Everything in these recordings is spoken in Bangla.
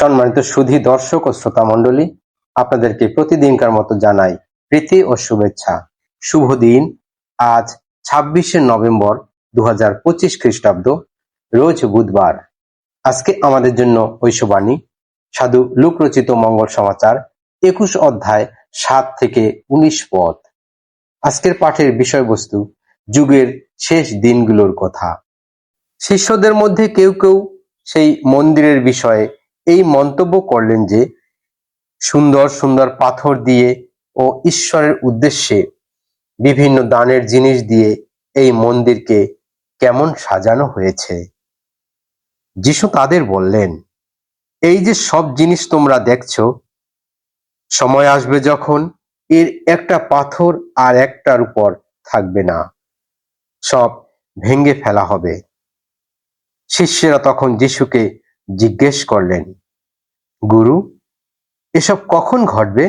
সম্মানিত সুধী দর্শক ও শ্রোতা মণ্ডলী, আপনাদেরকে প্রতিদিনকার মতো জানাই প্রীতি ও শুভেচ্ছা। শুভ দিন। আজ 26শে নভেম্বর 2025 খ্রিস্টাব্দ, রোজ বুধবার। আজকে আমাদের জন্য ঐশবাণী সাধু লুক রচিত মঙ্গল সমাচার 21 অধ্যায় 7 থেকে 19 পদ। আজকের পাঠের বিষয়বস্তু যুগের শেষ দিনগুলোর কথা। শিষ্যদের মধ্যে কেউ কেউ সেই মন্দিরের বিষয়ে এই মন্তব্য করলেন যে সুন্দর সুন্দর পাথর দিয়ে ও ঈশ্বরের উদ্দেশ্যে বিভিন্ন দানের জিনিস দিয়ে এই মন্দিরকে কেমন সাজানো হয়েছে। যিশু তাদের বললেন, এই যে সব জিনিস তোমরা দেখছো, সময় আসবে যখন এর একটা পাথর আর একটার উপর থাকবে না, সব ভেঙে ফেলা হবে। শিষ্যরা তখন যিশুকে জিজ্ঞেস করলেন, গুরু, এসব কখন ঘটবে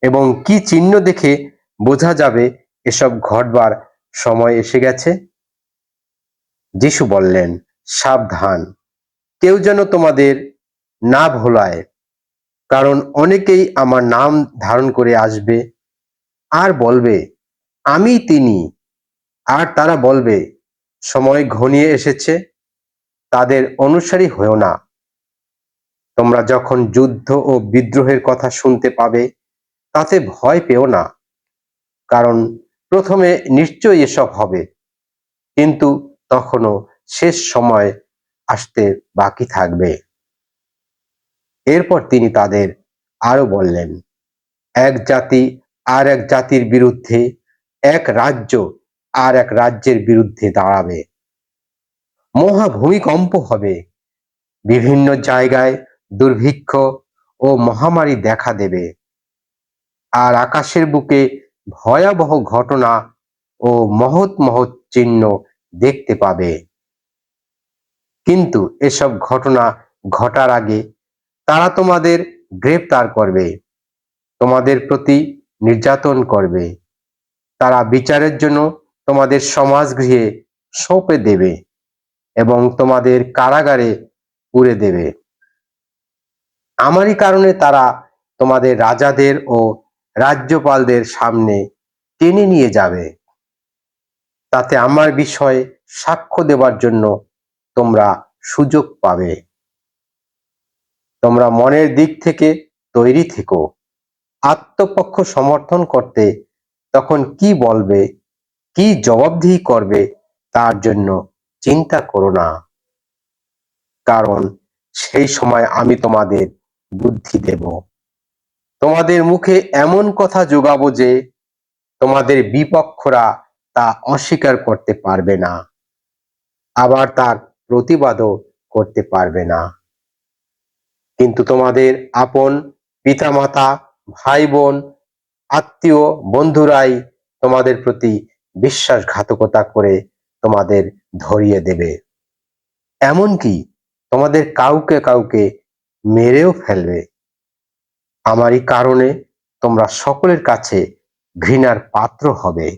এবং কি চিহ্ন দেখে বোঝা যাবে এসব ঘটবার সময় এসে গেছে? যিশু বললেন, সাবধান, কেউ যেন তোমাদের না ভোলায়, কারণ অনেকেই আমার নাম ধারণ করে আসবে আর বলবে, আমি তিনি, আর তারা বলবে, সময় ঘনিয়ে এসেছে। তাদের অনুসারী হয়েও না। তোমরা যখন যুদ্ধ ও বিদ্রোহের কথা শুনতে পাবে, তাতে ভয় পেও না, কারণ প্রথমে নিশ্চয়ই এসব হবে, কিন্তু তখনও শেষ সময় আসতে বাকি থাকবে। এরপর তিনি তাদের আরো বললেন, এক জাতি আর এক জাতির বিরুদ্ধে, এক রাজ্য আর এক রাজ্যের বিরুদ্ধে দাঁড়াবে। মহা ভূমিকম্প হবে, বিভিন্ন জায়গায় দুর্ভিক্ষ ও মহামারী দেখা দেবে, আর আকাশের বুকে ভয়াবহ ঘটনা ও মহৎ মহৎ চিহ্ন দেখতে পাবে। কিন্তু এসব ঘটনা ঘটার আগে তারা তোমাদের গ্রেফতার করবে, তোমাদের প্রতি নির্যাতন করবে, তারা বিচারের জন্য তোমাদের সমাজগৃহে সঁপে দেবে এবং তোমাদের কারাগারে পুরে দেবে। আমারই কারণে তারা তোমাদের রাজাদের ও রাজ্যপালদের সামনে টেনে নিয়ে যাবে, তাতে আমার বিষয়ে সাক্ষ্য দেবার জন্য তোমরা সুযোগ পাবে। তোমরা মনের দিক থেকে তৈরি থেকো, আত্মপক্ষ সমর্থন করতে তখন কি বলবে, কি জবাবদিহি করবে, তার জন্য চিন্তা করো না, কারণ সেই সময় আমি তোমাদের বুদ্ধি দেব। তোমাদের মুখে এমন কথা যোগাবো যে তোমাদের বিপক্ষরা তা অস্বীকার করতে পারবে না, আবার তার প্রতিবাদও করতে পারবে না। কিন্তু তোমাদের আপন পিতামাতা, ভাই বোন, আত্মীয়, বন্ধুরাই তোমাদের প্রতি বিশ্বাসঘাতকতা করে তোমাদের ধরিয়ে দেবে, এমনকি তোমাদের কাউকে কাউকে মেরেও ফেলবে। আমারই কারণে তোমরা সকলের কাছে ঘৃণার পাত্র হবে,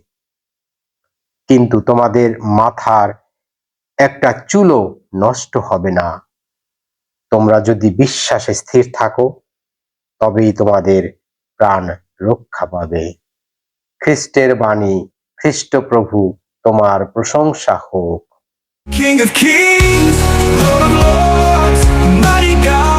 কিন্তু তোমাদের মাথার একটা চুলও নষ্ট হবে না। তোমরা যদি বিশ্বাসে স্থির থাকো, তবেই তোমাদের প্রাণ রক্ষা পাবে। খ্রিস্টের বাণী। খ্রিস্ট প্রভু তোমার প্রশংসা হোক। King of kings, Lord of lords, mighty God.